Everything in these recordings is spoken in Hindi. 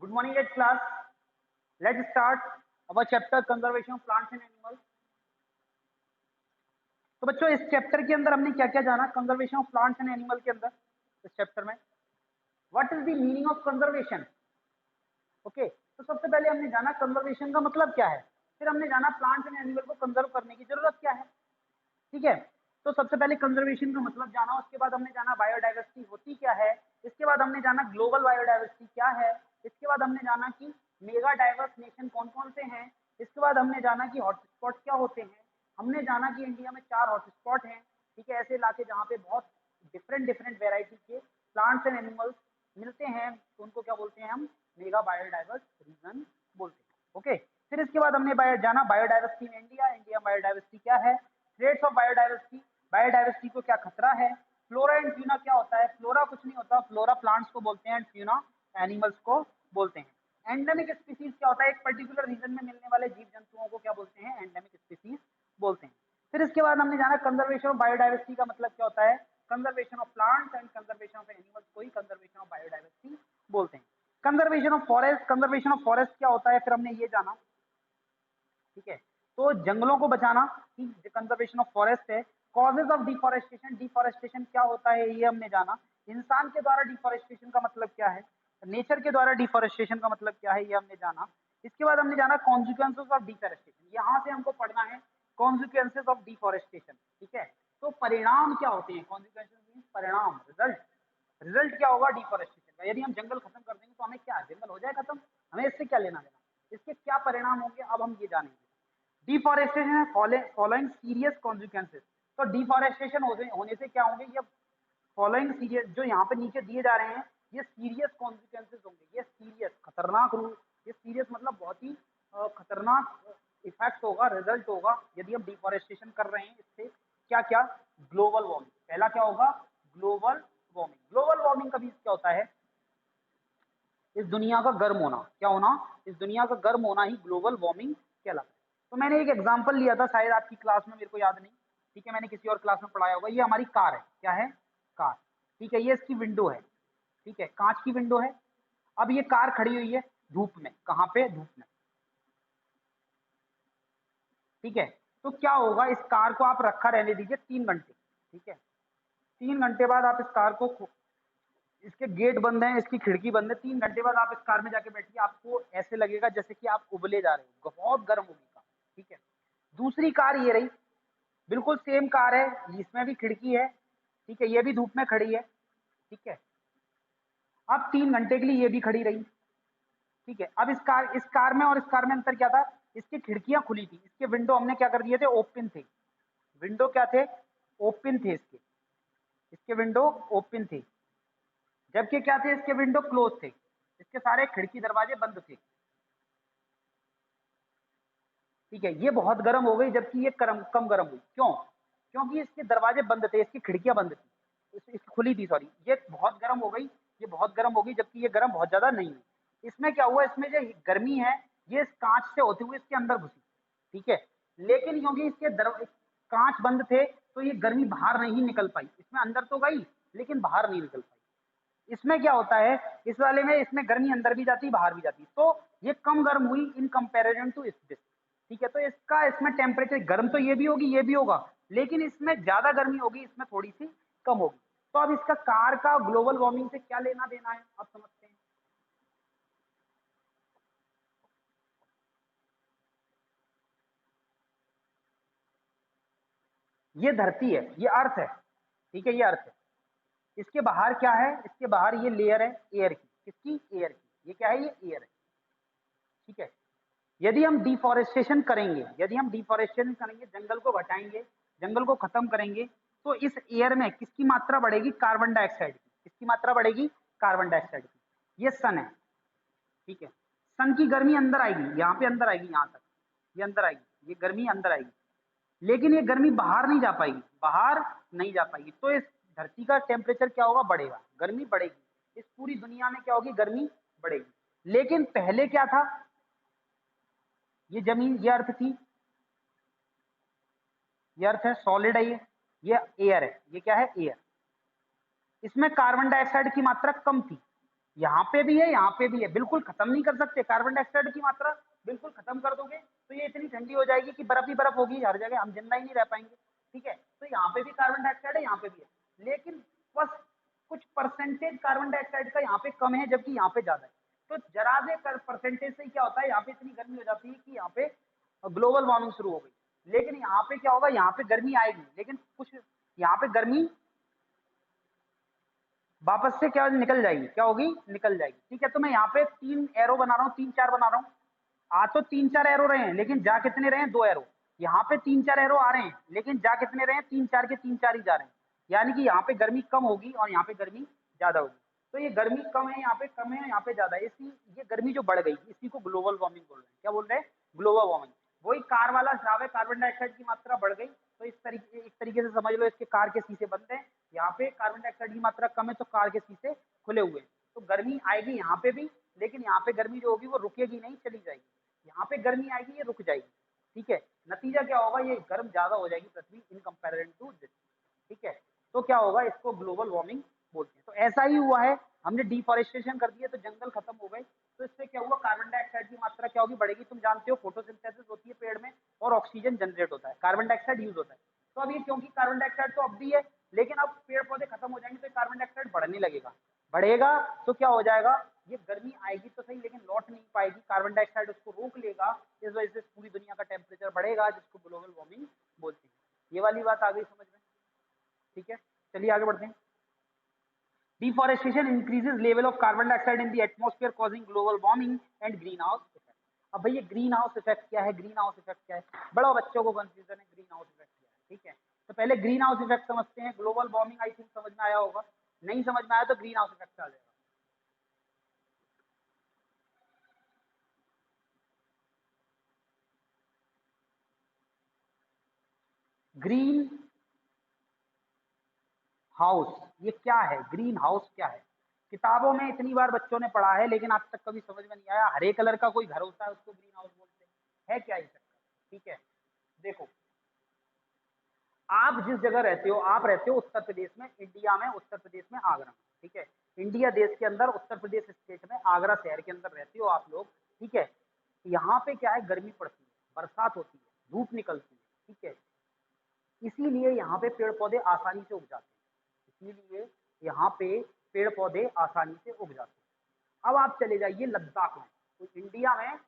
Good morning, class. Let's start our chapter conservation of plants and animals. तो बच्चों इस चैप्टर के अंदर हमने क्या क्या जाना conservation of plants and animal के अंदर इस चैप्टर में what is the meaning of conservation. Okay, तो सबसे पहले हमने जाना कंजर्वेशन का मतलब क्या है, फिर हमने जाना प्लांट्स एंड एनिमल को कंजर्व करने की जरूरत क्या है। ठीक है, तो सबसे पहले कंजर्वेशन का मतलब जाना, उसके बाद हमने जाना बायोडाइवर्सिटी होती क्या है, इसके बाद हमने जाना ग्लोबल बायोडाइवर्सिटी क्या है, इसके बाद हमने जाना कि मेगा डाइवर्स नेशन कौन कौन से हैं, इसके बाद हमने जाना कि हॉटस्पॉट क्या होते हैं, हमने जाना कि इंडिया में 4 हॉटस्पॉट हैं। ठीक है, ऐसे इलाके जहाँ पे बहुत डिफरेंट वेराइटी के प्लांट्स एंड एनिमल्स मिलते हैं, तो उनको क्या बोलते हैं, हम मेगा बायोडाइवर्स रीजन बोलते हैं। ओके, फिर इसके बाद हमने जाना biodiversity in India, India biodiversity क्या है, थ्रेट्स ऑफ बायोडाइवर्सिटी, बायोडाइवर्सिटी को क्या खतरा है, फ्लोरा एंड फ्यूना क्या होता है, फ्लोरा कुछ नहीं होता, फ्लोरा प्लांट्स को बोलते हैं एंड फ्यूना एनिमल्स को बोलते हैं। एंडेमिक स्पीसीज क्या होता है, एक पर्टिकुलर रीजन में मिलने वाले जीव जंतुओं को क्या बोलते हैं, एंडेमिक स्पीसीज बोलते हैं। फिर इसके बाद हमने जाना कंजर्वेशन ऑफ बायोडाइवर्सिटी का मतलब क्या होता है, conservation of plants and conservation of animals को ही कंजर्वेशन ऑफ बायोडाइवर्सिटी बोलते हैं। Conservation of forest, conservation of forest क्या होता है, फिर हमने ये जाना। ठीक है, तो जंगलों को बचाना ही कंजर्वेशन ऑफ फॉरेस्ट है। कॉजेज ऑफ डिफॉरेस्टेशन, डिफॉरेस्टेशन क्या होता है ये हमने जाना। इंसान के द्वारा डिफॉरेस्टेशन का मतलब क्या है, नेचर के द्वारा डिफॉरेस्टेशन का मतलब क्या है ये हमने जाना। इसके बाद हमने जाना कॉन्सिक्वेंसेस ऑफ डिफॉरेस्टेशन, यहाँ से हमको पढ़ना है कॉन्सिक्वेंसेस ऑफ डिफॉरेस्टेशन। ठीक है, तो परिणाम क्या होते हैं, कॉन्सिक्वेंसेस मींस परिणाम, रिजल्ट। रिजल्ट क्या होगा डिफॉरेस्टेशन का, यदि हम जंगल खत्म कर देंगे तो हमें क्या, जंगल हो जाए खत्म, हमें इससे क्या लेना देना, इसके क्या परिणाम होंगे अब हम ये जानेंगे। डिफॉरेस्टेशन फॉलोइंग सीरियस कॉन्सिक्वेंसेस, तो डिफॉरेस्टेशन होने से क्या होंगे, ये फॉलोइंग सीरियस जो यहाँ पे नीचे दिए जा रहे हैं ये सीरियस कॉन्सिक्वेंसेस होंगे, ये सीरियस खतरनाक रूल, ये सीरियस मतलब बहुत ही खतरनाक इफेक्ट होगा, रिजल्ट होगा यदि हम डिफॉरेस्टेशन कर रहे हैं। इससे क्या क्या, ग्लोबल वार्मिंग, पहला क्या होगा, ग्लोबल वार्मिंग। ग्लोबल वार्मिंग का भी क्या होता है, इस दुनिया का गर्म होना, क्या होना, इस दुनिया का गर्म होना ही ग्लोबल वार्मिंग कहलाता है। तो मैंने एक एग्जांपल लिया था शायद आपकी क्लास में, मेरे को याद नहीं, ठीक है, मैंने किसी और क्लास में पढ़ाया होगा। ये हमारी कार है, क्या है, कार। ठीक है, ये इसकी विंडो है, ठीक है, कांच की विंडो है। अब ये कार खड़ी हुई है धूप में, कहाँ पे, धूप में। ठीक है, तो क्या होगा, इस कार को आप रखा रहने दीजिए 3 घंटे। ठीक है, 3 घंटे बाद आप इस कार को, इसके गेट बंद है, इसकी खिड़की बंद है, 3 घंटे बाद आप इस कार में जाके बैठिए, आपको ऐसे लगेगा जैसे कि आप उबले जा रहे हो, बहुत गर्म होगी कार। ठीक है, दूसरी कार ये रही, बिल्कुल सेम कार है, इसमें भी खिड़की है। ठीक है, ये भी धूप में खड़ी है। ठीक है, अब 3 घंटे के लिए ये भी खड़ी रही। ठीक है, अब इस कार में और इस कार में अंतर क्या था, इसकी खिड़कियां खुली थी, इसके विंडो हमने क्या कर दिए थे, ओपन थे। विंडो क्या थे, ओपन थे, इसके इसके विंडो ओपन थे, जबकि क्या थे, इसके विंडो क्लोज थे, इसके सारे खिड़की दरवाजे बंद थे। ठीक है, ये बहुत गर्म हो गई जबकि ये कम गर्म हुई, क्यों, क्योंकि इसके दरवाजे बंद थे, इसकी खिड़कियां बंद थी, इसकी खुली थी, सॉरी, ये बहुत गर्म हो गई, ये बहुत गर्म हो गई जबकि ये गर्म बहुत ज्यादा नहीं है। इसमें क्या हुआ, इसमें जो गर्मी है ये इस कांच से होते हुए इसके अंदर घुसी। ठीक है, लेकिन क्योंकि इसके कांच बंद थे तो ये गर्मी बाहर नहीं निकल पाई, इसमें अंदर तो गई लेकिन बाहर नहीं निकल पाई। इसमें क्या होता है, इस वाले में इसमें गर्मी अंदर भी जाती बाहर भी जाती, तो ये कम गर्म हुई इन कंपैरिजन टू दिस। ठीक है, तो इसका इसमें टेम्परेचर गर्म तो ये भी होगी ये भी होगा, लेकिन इसमें ज्यादा गर्मी होगी, इसमें थोड़ी सी कम होगी। तो अब इसका कार का ग्लोबल वार्मिंग से क्या लेना देना है, आप समझते हैं। ये धरती है, ये अर्थ है। ठीक है, ये अर्थ है, इसके बाहर क्या है, इसके बाहर ये लेयर है एयर की, किसकी, एयर की, ये क्या है, ये एयर है। ठीक है, यदि हम डिफॉरेस्टेशन करेंगे, यदि हम डिफॉरेस्टेशन करेंगे, जंगल को घटाएंगे, जंगल को खत्म करेंगे, तो इस एयर में किसकी मात्रा बढ़ेगी, कार्बन डाइऑक्साइड की, किसकी मात्रा बढ़ेगी, कार्बन डाइऑक्साइड की। ये सन है। ठीक है, सन की गर्मी अंदर आएगी, यहाँ पे अंदर आएगी, यहाँ तक ये अंदर आएगी, ये गर्मी अंदर आएगी, लेकिन ये गर्मी बाहर नहीं जा पाएगी, बाहर नहीं जा पाएगी। तो इस धरती का टेम्परेचर क्या होगा, बढ़ेगा, गर्मी बढ़ेगी, इस पूरी दुनिया में क्या होगी, गर्मी बढ़ेगी। लेकिन पहले क्या था, ये जमीन, ये अर्थ थी, ये अर्थ है, सॉलिड है, ये एयर है, ये क्या है, एयर। इसमें कार्बन डाइऑक्साइड की मात्रा कम थी, यहाँ पे भी है, यहाँ पे भी है, बिल्कुल खत्म नहीं कर सकते। कार्बन डाइऑक्साइड की मात्रा बिल्कुल खत्म कर दोगे तो ये इतनी ठंडी हो जाएगी कि बर्फ ही बर्फ होगी हर जगह, हम जिंदा ही नहीं रह पाएंगे। ठीक है, तो यहाँ पे भी कार्बन डाइऑक्साइड है, यहाँ पे भी है, लेकिन बस कुछ परसेंटेज कार्बन डाइऑक्साइड का यहाँ पे कम है जबकि यहाँ पे ज्यादा है। तो जरा से परसेंटेज से क्या होता है, यहाँ पे इतनी गर्मी हो जाती है कि यहाँ पे ग्लोबल वार्मिंग शुरू हो गई। लेकिन यहाँ पे क्या होगा, यहाँ पे गर्मी आएगी लेकिन कुछ यहाँ पे गर्मी वापस से क्या निकल जाएगी, क्या होगी, निकल जाएगी। ठीक है, तो मैं यहाँ पे 3 एरो बना रहा हूँ, 3-4 बना रहा हूँ। आ तो 3-4 एरो रहे हैं लेकिन जा कितने रहे हैं, 2 एरो। यहाँ पे 3-4 एरो आ रहे हैं लेकिन जा कितने रहे हैं, 3-4 के 3-4 ही जा रहे हैं। यानी कि यहाँ पे गर्मी कम होगी और यहाँ पे गर्मी ज्यादा होगी। तो ये गर्मी कम है, यहाँ पे कम है, यहाँ पे ज्यादा है, इसी ये गर्मी जो बढ़ गई इसी को ग्लोबल वार्मिंग बोल रहे हैं। क्या बोल रहे हैं, ग्लोबल वार्मिंग। वही कार वाला हिसाब है, कार्बन डाइऑक्साइड की मात्रा बढ़ गई तो इस तरीके एक तरीके से समझ लो इसके कार के शीशे बंद हैं। यहाँ पे कार्बन डाइऑक्साइड की मात्रा कम है तो कार के शीशे खुले हुए हैं। तो गर्मी आएगी यहाँ पे भी, लेकिन यहाँ पे गर्मी जो होगी वो रुकेगी नहीं, चली जाएगी। यहाँ पे गर्मी आएगी, ये रुक जाएगी। ठीक है, नतीजा क्या होगा, ये गर्म ज्यादा हो जाएगी पृथ्वी इन कंपेरिजन टू दिस। ठीक है, तो क्या होगा, इसको ग्लोबल वार्मिंग बोलते हैं। तो ऐसा ही हुआ है, हमने डिफॉरेस्टेशन कर दिया तो जंगल खत्म हो गए, तो इससे क्या हुआ, कार्बन डाइऑक्साइड की मात्रा क्या होगी, बढ़ेगी। तुम जानते हो फोटोसिंथेसिस होती है पेड़ में और ऑक्सीजन जनरेट होता है, कार्बन डाइऑक्साइड यूज होता है। तो अब ये क्योंकि कार्बन डाइऑक्साइड तो अब भी है लेकिन अब पेड़ पौधे खत्म हो जाएंगे तो कार्बन डाइऑक्साइड बढ़ने लगेगा। बढ़ेगा तो क्या हो जाएगा, ये गर्मी आएगी तो सही लेकिन लौट नहीं पाएगी, कार्बन डाइऑक्साइड उसको रोक लेगा। इस वजह से पूरी दुनिया का टेम्परेचर बढ़ेगा जिसको ग्लोबल वार्मिंग बोलते हैं। ये वाली बात आ गई समझ में। ठीक है, चलिए आगे बढ़ते हैं। Deforestation increases level of carbon dioxide in the atmosphere causing global warming and green house effect. अब भैया ग्रीन हाउस इफेक्ट क्या है, ग्रीन हाउस इफेक्ट क्या है, बड़ा बच्चों को कंफ्यूजन है ग्रीन हाउस इफेक्ट क्या है। ठीक है, तो पहले ग्रीन हाउस इफेक्ट समझते हैं। ग्लोबल वार्मिंग आई थिंक समझ में आया होगा, नहीं समझ में आया तो ग्रीन हाउस इफेक्ट आ जाएगा। ग्रीन हाउस ये क्या है, ग्रीन हाउस क्या है, किताबों में इतनी बार बच्चों ने पढ़ा है लेकिन आज तक कभी समझ में नहीं आया। हरे कलर का कोई घर होता है उसको ग्रीन हाउस बोलते हैं, है क्या ये चक्कर। ठीक है, देखो आप जिस जगह रहते हो, आप रहते हो उत्तर प्रदेश में, इंडिया में, उत्तर प्रदेश में आगरा। ठीक है, इंडिया देश के अंदर उत्तर प्रदेश स्टेट में आगरा शहर के अंदर रहते हो आप लोग। ठीक है, यहाँ पे क्या है, गर्मी पड़ती है, बरसात होती है, धूप निकलती है। ठीक है, इसीलिए यहाँ पे पेड़ पौधे आसानी से उग जाते हैं, इसीलिए यहाँ पे पेड़ पौधे आसानी से उग जाते हैं। अब आप चले जाइए लद्दाख में, तो इंडिया में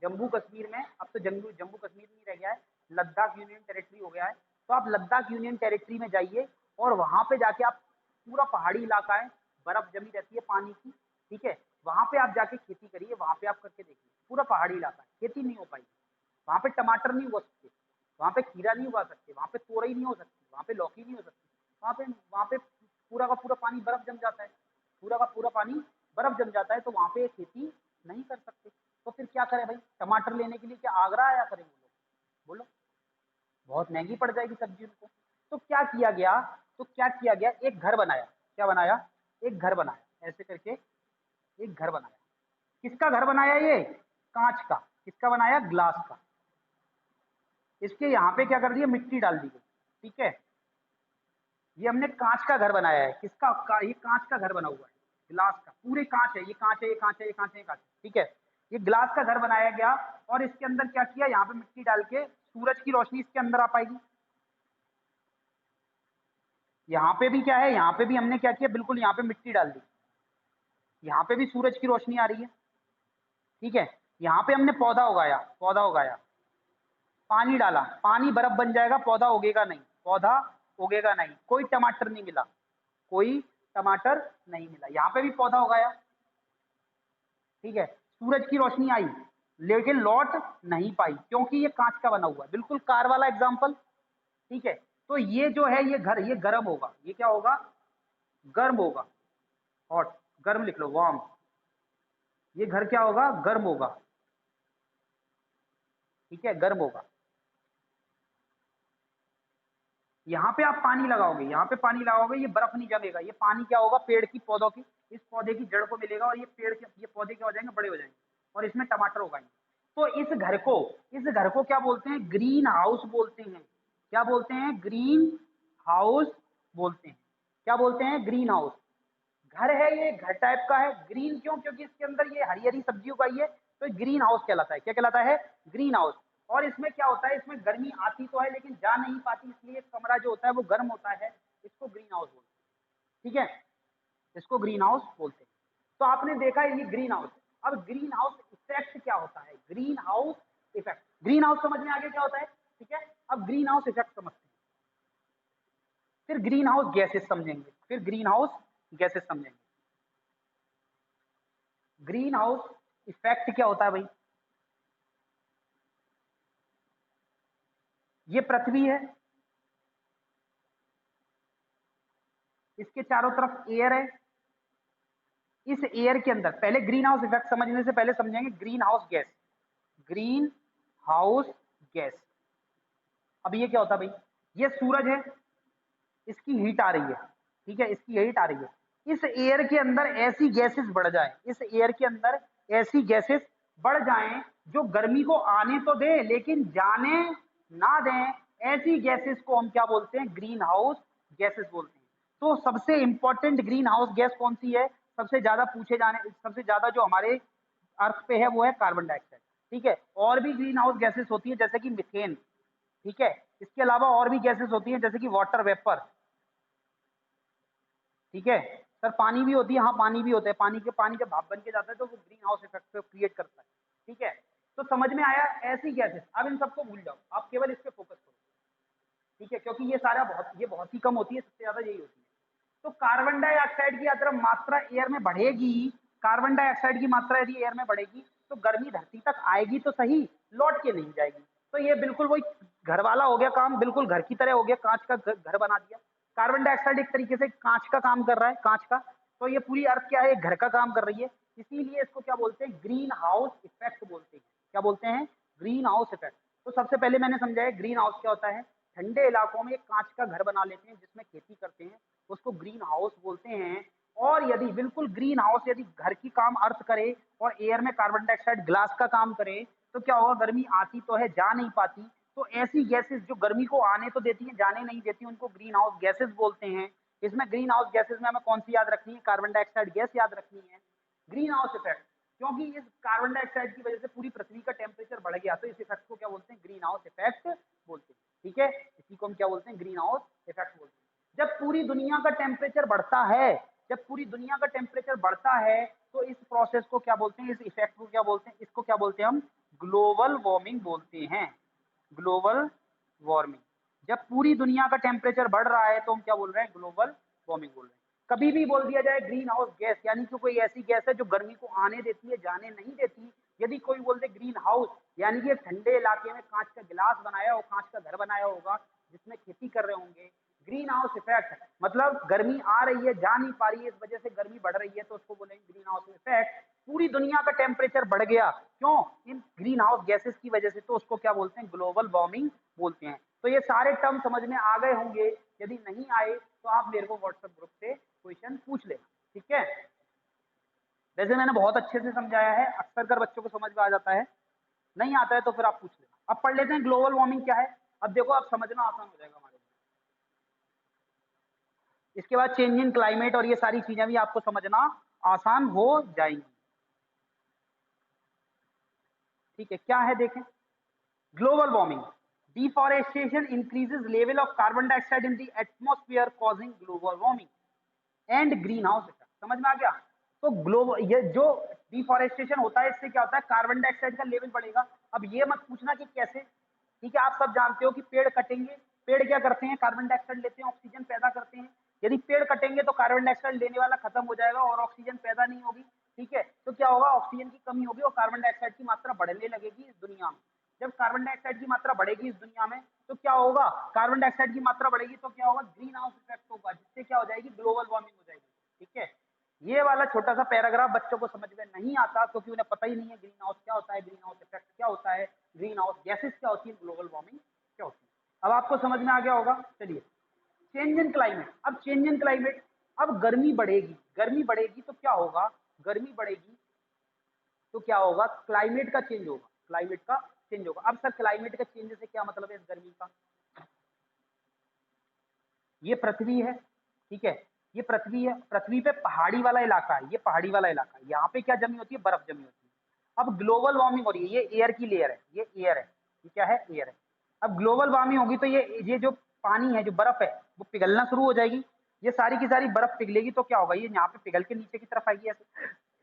जम्मू कश्मीर में, अब तो जम्मू जम्मू कश्मीर नहीं रह गया है, लद्दाख यूनियन टेरिटरी हो गया है। तो आप लद्दाख यूनियन टेरिटरी में जाइए और वहां पे जाके आप, पूरा पहाड़ी इलाका है, बर्फ जमी रहती है पानी की। ठीक है, वहां पे आप जाके खेती करिए, वहां पे आप करके देखिए, पूरा पहाड़ी इलाका है, खेती नहीं हो पाएगी वहां पे, टमाटर नहीं उगा सकते वहां पे, खीरा नहीं उगा सकते वहां पे, तोरई नहीं हो सकती वहां पे, लौकी नहीं हो सकती वहां पे पूरा का पूरा पानी बर्फ जम जाता है, पूरा का पूरा पानी बर्फ जम जाता है, तो वहां पे खेती नहीं कर सकते। तो फिर क्या करें भाई, टमाटर लेने के लिए क्या आगरा आया करेंगे लोग, बोलो, बहुत महंगी पड़ जाएगी सब्जी उनको। तो क्या किया गया, तो क्या किया गया, एक घर बनाया, क्या बनाया, एक घर बनाया, ऐसे करके एक घर बनाया। किसका घर बनाया ये, कांच का, किसका बनाया, ग्लास का। इसके यहाँ पे क्या कर दिया, मिट्टी डाल दी गई। ठीक है, ये हमने कांच का घर बनाया है, किसका ये कांच का घर बना हुआ है, ग्लास का, पूरे कांच है, ये कांच है, ये कांच है, ये कांच है, ये कांच है। ठीक है, ये ग्लास का घर बनाया गया और इसके अंदर क्या किया, यहाँ पे मिट्टी डाल के सूरज की रोशनी इसके अंदर आ पाएगी। यहाँ पे भी क्या है, यहाँ पे भी हमने क्या किया, बिल्कुल यहाँ पे मिट्टी डाल दी, यहाँ पे भी सूरज की रोशनी आ रही है। ठीक है, यहाँ पे हमने पौधा उगाया, पौधा उगाया, पानी डाला, पानी बर्फ बन जाएगा, पौधा उगेगा नहीं, पौधा उगेगा नहीं, कोई टमाटर नहीं मिला, कोई टमाटर नहीं मिला। यहाँ पे भी पौधा उगाया, ठीक है, सूरज की रोशनी आई लेकिन लौट नहीं पाई क्योंकि ये कांच का बना हुआ है, बिल्कुल कार वाला एग्जाम्पल। ठीक है, तो ये जो है ये घर, ये गर्म होगा, ये क्या होगा, गर्म होगा, हॉट, गर्म लिख लो, वार्म। ये घर क्या होगा, गर्म होगा। ठीक है, गर्म होगा। यहाँ पे आप पानी लगाओगे, यहाँ पे पानी लगाओगे, ये बर्फ नहीं जमेगा, ये पानी क्या होगा, पेड़ की, पौधों की, इस पौधे की जड़ को मिलेगा और ये पेड़ के, ये पौधे क्या हो जाएंगे, बड़े हो जाएंगे और इसमें टमाटर उगाएंगे। तो इस घर को क्या बोलते हैं, ग्रीन हाउस बोलते हैं। क्या बोलते हैं, ग्रीन हाउस बोलते हैं। क्या बोलते हैं, ग्रीन हाउस। घर है, ये घर टाइप का है। ग्रीन क्यों? क्योंकि इसके अंदर ये हरी हरी सब्जी उगाई है, तो ग्रीन हाउस कहलाता है। क्या कहलाता है? Green house. और इसमें क्या होता है, इसमें गर्मी आती तो है लेकिन जा नहीं पाती, इसलिए कमरा जो होता है वो गर्म होता है, इसको ग्रीन हाउस बोलते हैं। ठीक है, इसको ग्रीन हाउस बोलते हैं। तो आपने देखा ये ग्रीन हाउस। अब ग्रीन हाउस इफेक्ट क्या होता है? Green house effect, green house समझ में आ गया क्या होता है? ठीक है, अब ग्रीन हाउस इफेक्ट समझते हैं, फिर ग्रीन हाउस गैसेस समझेंगे, फिर ग्रीन हाउस गैसेस समझेंगे। ग्रीन हाउस इफेक्ट क्या होता है भाई? ये पृथ्वी है, इसके चारों तरफ एयर है। इस एयर के अंदर, पहले ग्रीन हाउस इफेक्ट समझने से पहले समझेंगे green house gas. Green house gas, अब ये क्या होता है भाई? ये सूरज है, इसकी हीट आ रही है, ठीक है, इसकी हीट आ रही है। इस एयर के अंदर ऐसी गैसेस बढ़ जाए, इस एयर के अंदर ऐसी गैसेस बढ़ जाएं जो गर्मी को आने तो दे लेकिन जाने ना दें, ऐसी गैसेस को हम क्या बोलते हैं? ग्रीन हाउस गैसेस बोलते हैं। तो सबसे इंपॉर्टेंट ग्रीन हाउस गैस कौन सी है? सबसे ज्यादा पूछे जाने, सबसे ज्यादा जो हमारे अर्थ पे है वो है कार्बन डाइऑक्साइड। ठीक है, और भी ग्रीन हाउस गैसेस होती है जैसे कि मिथेन। ठीक है, इसके अलावा और भी गैसेस होती हैं जैसे कि वाटर वेपर। ठीक है सर, पानी भी होती है, हाँ पानी भी होता है। पानी जब भाप बन के जाता है तो वो ग्रीन हाउस इफेक्ट को क्रिएट करता है। ठीक है, तो समझ में आया ऐसी गैसेस। अब इन सबको भूल जाओ, आप केवल इस पे फोकस करो। ठीक है, क्योंकि ये बहुत ही कम होती है, सबसे ज्यादा यही होती है। तो कार्बन डाइऑक्साइड की अगर मात्रा एयर में बढ़ेगी, कार्बन डाइऑक्साइड की मात्रा यदि एयर में बढ़ेगी तो गर्मी धरती तक आएगी तो सही, लौट के नहीं जाएगी। तो ये बिल्कुल वही घर वाला हो गया काम, बिल्कुल घर की तरह हो गया, कांच का घर बना दिया। कार्बन डाइऑक्साइड एक तरीके से कांच का काम कर रहा है, कांच का। तो ये पूरी अर्थ क्या है? एक घर का काम कर रही है। इसीलिए इसको क्या बोलते हैं? ग्रीन हाउस इफेक्ट बोलते हैं। क्या बोलते हैं? Green house effect. तो सबसे पहले मैंने समझाया ग्रीन हाउस क्या होता है। ठंडे इलाकों में एक कांच का घर बना लेते हैं जिसमें खेती करते हैं, उसको ग्रीन हाउस बोलते हैं। और यदि बिल्कुल ग्रीन हाउस यदि घर की काम अर्थ करे और एयर में कार्बन डाइऑक्साइड ग्लास का काम करे तो क्या होगा? गर्मी आती तो है, जा नहीं पाती। तो ऐसी गैसेस जो गर्मी को आने तो देती हैं, जाने नहीं देती, उनको ग्रीन हाउस गैसेस बोलते हैं। इसमें ग्रीन हाउस गैसेस में हमें कौन सी याद रखनी है? कार्बन डाइऑक्साइड गैस याद रखनी है। ग्रीन हाउस इफेक्ट, क्योंकि इस कार्बन डाइऑक्साइड की वजह से पूरी पृथ्वी का टेम्परेचर बढ़ गया, तो इस इफेक्ट को क्या बोलते हैं? ग्रीन हाउस इफेक्ट बोलते हैं। ठीक है, इसी को हम क्या बोलते हैं? ग्रीन हाउस इफेक्ट बोलते हैं। जब पूरी दुनिया का टेम्परेचर बढ़ता है, जब पूरी दुनिया का टेम्परेचर बढ़ता है तो इस प्रोसेस को क्या बोलते हैं? इस इफेक्ट को क्या बोलते हैं? इसको क्या बोलते हैं हम? ग्लोबल वार्मिंग बोलते हैं। Global warming. जब पूरी दुनिया का टेम्परेचर बढ़ रहा है तो हम क्या बोल रहे हैं? ग्लोबल वार्मिंग बोल रहे हैं। कभी भी बोल दिया जाए ग्रीन हाउस गैस, यानी कि कोई ऐसी गैस है जो गर्मी को आने देती है, जाने नहीं देती। यदि कोई बोल दे ग्रीन हाउस, यानी कि ठंडे इलाके में कांच का गिलास बनाया हो, कांच का घर बनाया होगा जिसमें खेती कर रहे होंगे। ग्रीन हाउस इफेक्ट मतलब गर्मी आ रही है, जा नहीं पा रही है, इस वजह से गर्मी बढ़ रही है, तो उसको बोलेंगे ग्रीन हाउस इफेक्ट। पूरी दुनिया का टेम्परेचर बढ़ गया, क्यों? इन ग्रीन हाउस गैसेस की वजह से, तो उसको क्या बोलते हैं? ग्लोबल वार्मिंग बोलते हैं। तो ये सारे टर्म समझ में आ गए होंगे। यदि नहीं आए तो आप मेरे को व्हाट्सएप ग्रुप से क्वेश्चन पूछ लेना। ठीक है, वैसे मैंने बहुत अच्छे से समझाया है, अक्सर कर बच्चों को समझ में आ जाता है। नहीं आता है तो फिर आप पूछ लेना। अब पढ़ लेते हैं ग्लोबल वार्मिंग क्या है। अब देखो, आप समझना आसान हो जाएगा हमारे लिए। इसके बाद चेंज इन क्लाइमेट और ये सारी चीजें भी आपको समझना आसान हो जाएंगी। ठीक है, क्या है देखें। Global warming, deforestation increases level of carbon dioxide in the atmosphere causing global warming and green house effect. समझ में आ गया? तो ग्लोबल, ये जो डिफॉरेस्टेशन होता है इससे क्या होता है? कार्बन डाइऑक्साइड का लेवल बढ़ेगा। अब ये मत पूछना कि कैसे। ठीक है, आप सब जानते हो कि पेड़ कटेंगे, पेड़ क्या करते हैं? कार्बन डाइऑक्साइड लेते हैं, ऑक्सीजन पैदा करते हैं। यदि पेड़ कटेंगे तो कार्बन डाइऑक्साइड लेने वाला खत्म हो जाएगा और ऑक्सीजन पैदा नहीं होगी। ठीक है, तो क्या होगा? ऑक्सीजन की कमी होगी और कार्बन डाइऑक्साइड की मात्रा बढ़ने लगेगी इस दुनिया में। जब कार्बन डाइऑक्साइड की मात्रा बढ़ेगी इस दुनिया में तो क्या होगा? कार्बन डाइऑक्साइड की मात्रा बढ़ेगी तो क्या होगा? ग्रीन हाउस इफेक्ट होगा, जिससे क्या हो जाएगी? ग्लोबल वार्मिंग हो जाएगी। ठीक है, ये वाला छोटा सा पैराग्राफ बच्चों को समझ में नहीं आता क्योंकि उन्हें पता ही नहीं है ग्रीन हाउस क्या होता है, ग्रीन हाउस इफेक्ट क्या होता है, ग्रीन हाउस गैसेस क्या होती है, ग्लोबल वार्मिंग क्या होती है। अब आपको समझ में आ गया होगा। चलिए, चेंज इन क्लाइमेट। अब चेंज इन क्लाइमेट, अब गर्मी बढ़ेगी, गर्मी बढ़ेगी तो क्या होगा? गर्मी बढ़ेगी तो क्या होगा? क्लाइमेट का चेंज होगा, क्लाइमेट का चेंज होगा। अब सर क्लाइमेट का चेंज से क्या मतलब है इस गर्मी का? ये पृथ्वी है, ठीक है, ये पृथ्वी है, पृथ्वी पे पहाड़ी वाला इलाका है, ये पहाड़ी वाला इलाका है, यहाँ पे क्या जमी होती है, बर्फ जमी होती है। अब ग्लोबल वार्मिंग हो रही है, ये एयर की लेयर है, ये एयर है, ये क्या है, एयर है। अब ग्लोबल वार्मिंग होगी तो ये जो पानी है, जो बर्फ है, वो पिघलना शुरू हो जाएगी। ये सारी की सारी बर्फ पिघलेगी तो क्या होगा, ये यहाँ पे पिघल के नीचे की तरफ आएगी, ऐसे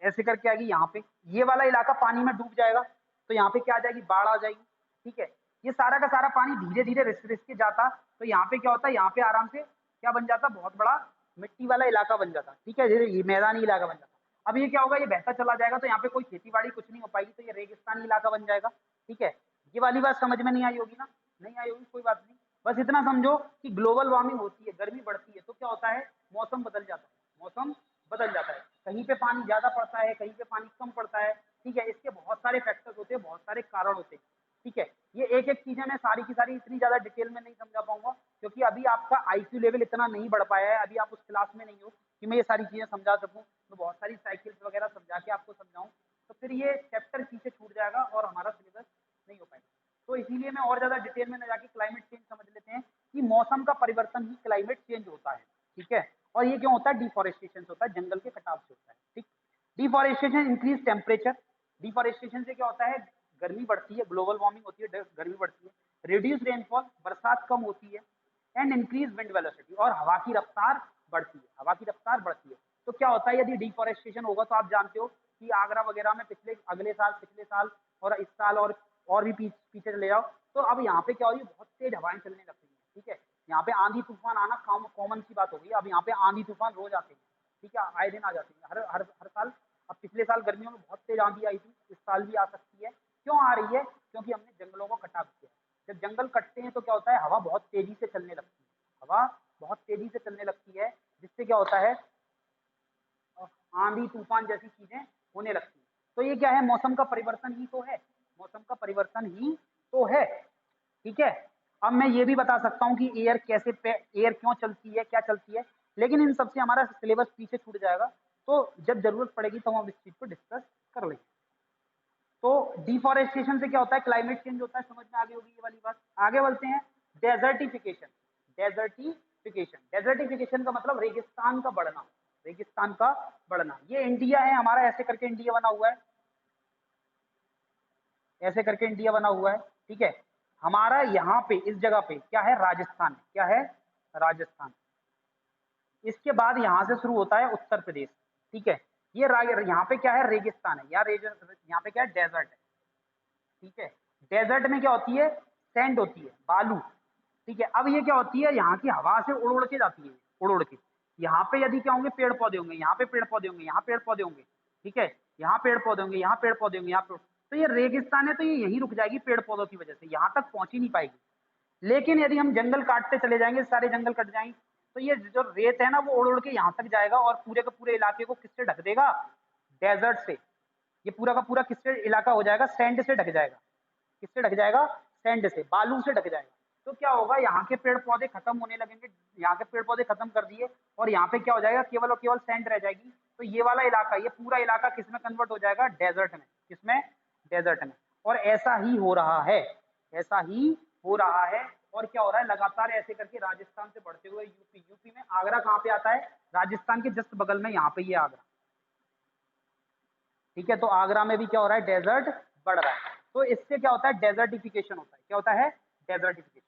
ऐसे करके आएगी यहाँ पे, ये वाला इलाका पानी में डूब जाएगा, तो यहाँ पे क्या आ जाएगी, बाढ़ आ जाएगी। ठीक है, ये सारा का सारा पानी धीरे धीरे रिस रिस के जाता, तो यहाँ पे क्या होता है, यहाँ पे आराम से क्या बन जाता, बहुत बड़ा मिट्टी वाला इलाका बन जाता। ठीक है, ये मैदानी इलाका बन जाता। अब ये क्या होगा, ये बहता चला जाएगा, तो यहाँ पे कोई खेती बाड़ी कुछ नहीं हो पाएगी, तो ये रेगिस्तानी इलाका बन जाएगा। ठीक है, ये वाली बात समझ में नहीं आई होगी ना, नहीं आई होगी, कोई बात नहीं, बस इतना समझो कि ग्लोबल वार्मिंग होती है, गर्मी बढ़ती है, तो क्या होता है, मौसम बदल जाता है, मौसम बदल जाता है, कहीं पे पानी ज्यादा पड़ता है, कहीं पे पानी कम पड़ता है। ठीक है, इसके बहुत सारे फैक्टर्स होते हैं, बहुत सारे कारण होते हैं। ठीक है, ये एक एक चीजें मैं सारी की सारी इतनी ज्यादा डिटेल में नहीं समझा पाऊंगा, क्योंकि अभी आपका आईक्यू लेवल इतना नहीं बढ़ पाया है, अभी आप उस क्लास में नहीं हो कि मैं ये सारी चीजें समझा सकूं, तो बहुत सारी साइकिल्स वगैरह समझा के आपको समझाऊं, तो फिर ये चैप्टर पीछे छूट जाएगा और हमारा सिलेबस नहीं हो पाएगा। तो इसीलिए मैं और ज्यादा डिटेल में न जाके क्लाइमेट चेंज समझ लेते हैं कि मौसम का परिवर्तन ही क्लाइमेट चेंज होता है। ठीक है, और ये क्यों होता है, डिफॉरेस्टेशन होता है, जंगल के कटाव से होता है। ठीक, डिफॉरेस्टेशन इंक्रीज टेम्परेचर, डिफॉरेस्टेशन से क्या होता है, गर्मी बढ़ती है, ग्लोबल वार्मिंग होती है, गर्मी बढ़ती है, रिड्यूस रेनफॉल, बरसात कम होती है, एंड इंक्रीज विंड वेलोसिटी, और हवा की रफ्तार बढ़ती है, हवा की रफ्तार बढ़ती है। तो क्या होता है, यदि डिफॉरेस्टेशन होगा तो आप जानते हो कि आगरा वगैरह में पिछले साल और इस साल और भी पीछे चले जाओ, तो अब यहाँ पे क्या हो रही है, बहुत तेज हवाएं चलने लग रही है। ठीक है, यहाँ पे आंधी तूफान आना कॉमन सी बात हो गई, अब यहाँ पे आंधी तूफान रोज आते हैं। ठीक है, आए दिन आ जाते हैं, हर साल। अब पिछले साल गर्मियों में बहुत तेज आंधी आई थी, इस साल भी आ सकती है। क्यों आ रही है, क्योंकि हमने जंगलों को कटाव किया है। जब जंगल कटते हैं तो क्या होता है, हवा बहुत तेजी से चलने लगती है, हवा बहुत तेजी से चलने लगती है, जिससे क्या होता है, आंधी तूफान जैसी चीजें होने लगती है। तो ये क्या है, मौसम का परिवर्तन ही तो है, मौसम का परिवर्तन ही तो है। ठीक है, अब मैं ये भी बता सकता हूँ कि एयर क्यों चलती है, क्या चलती है, लेकिन इन सबसे हमारा सिलेबस पीछे छूट जाएगा, तो जब जरूरत पड़ेगी तो हम इस चीज को डिस्कस कर लेंगे। तो डिफॉरेस्टेशन से क्या होता है, क्लाइमेट चेंज होता है, समझ में आगे होगी ये वाली बात। आगे बढ़ते हैं, डेजर्टिफिकेशन। डेजर्टिफिकेशन का मतलब रेगिस्तान का बढ़ना, रेगिस्तान का बढ़ना। ये इंडिया है हमारा, ऐसे करके इंडिया बना हुआ है, ऐसे करके इंडिया बना हुआ है। ठीक है, हमारा यहाँ पे इस जगह पे क्या है, राजस्थान, क्या है, राजस्थान। इसके बाद यहाँ से शुरू होता है उत्तर प्रदेश। ठीक है, ये यहाँ पे क्या है, रेगिस्तान है, यहाँ पे क्या है, डेजर्ट है। ठीक है, डेजर्ट में क्या होती है, सैंड होती है, बालू। ठीक है, अब ये क्या होती है, यहाँ की हवा से उड़ उड़ के जाती है, उड़ उड़ के। यहाँ पे यदि क्या होंगे, पेड़ पौधे होंगे, यहाँ पे पेड़ पौधे होंगे, यहाँ पेड़ पौधे होंगे। ठीक है, यहाँ पेड़ पौधे होंगे, यहाँ पेड़ पौधे होंगे, यहाँ पेड़, तो ये रेगिस्तान है, तो ये यहीं रुक जाएगी पेड़ पौधों की वजह से, यहाँ तक पहुंच ही नहीं पाएगी। लेकिन यदि हम जंगल काटते चले जाएंगे, सारे जंगल कट जाएंगे, तो ये जो रेत है ना, वो उड़ उड़ के यहाँ तक जाएगा, और पूरे के पूरे इलाके को किससे ढक देगा, डेजर्ट से। ये पूरा का पूरा किससे इलाका हो जाएगा, सैंड से ढक जाएगा। किससे ढक जाएगा, सैंड से, बालू से ढक जाएगा। तो क्या होगा, यहाँ के पेड़ पौधे खत्म होने लगेंगे, यहाँ के पेड़ पौधे खत्म कर दिए, और यहाँ पे क्या हो जाएगा, केवल और केवल सैंड रह जाएगी। तो ये वाला इलाका, ये पूरा इलाका किसमें कन्वर्ट हो जाएगा, डेजर्ट में। किसमें, डेजर्ट में। और ऐसा ही हो रहा है, ऐसा ही हो रहा है। और क्या हो रहा है, लगातार ऐसे करके राजस्थान से बढ़ते हुए यूपी, यूपी में आगरा कहाँ पे आता है, राजस्थान के जस्ट बगल में, यहाँ पे ये आगरा। ठीक है, तो आगरा में भी क्या हो रहा है, डेजर्ट बढ़ रहा है। तो इससे क्या होता है, डेजर्टिफिकेशन होता है। क्या होता है, desertification.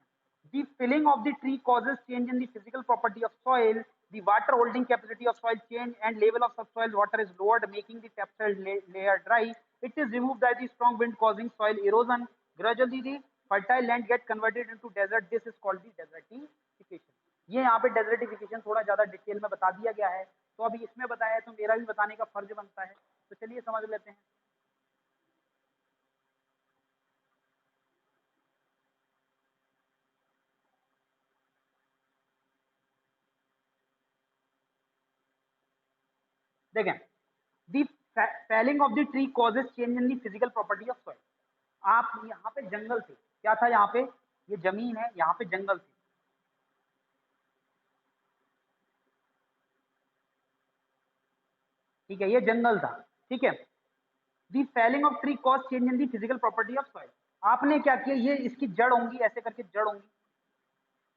The filling of the tree causes change in the physical property of soil. The water holding capacity of soil change and level of subsoil water is lowered, making the topsoil layer dry. It is removed by the strong wind causing soil erosion. Gradually the fertile land get converted into desert. This is called the desertification. ये यहाँ पे डेजर्टिफिकेशन थोड़ा ज्यादा डिटेल में बता दिया गया है, तो अभी इसमें बताया है तो मेरा भी बताने का फर्ज बनता है, तो चलिए समझ लेते हैं। देखें, the felling of the tree causes change in the physical property of soil. आप यहाँ पे जंगल थे, क्या था यहाँ पे, ये जमीन है, यहाँ पे जंगल थे। ठीक है, ये जंगल था। ठीक है, the felling of tree cause change in the physical property of soil. आपने क्या किया, ये इसकी जड़ होंगी, ऐसे करके जड़ होंगी,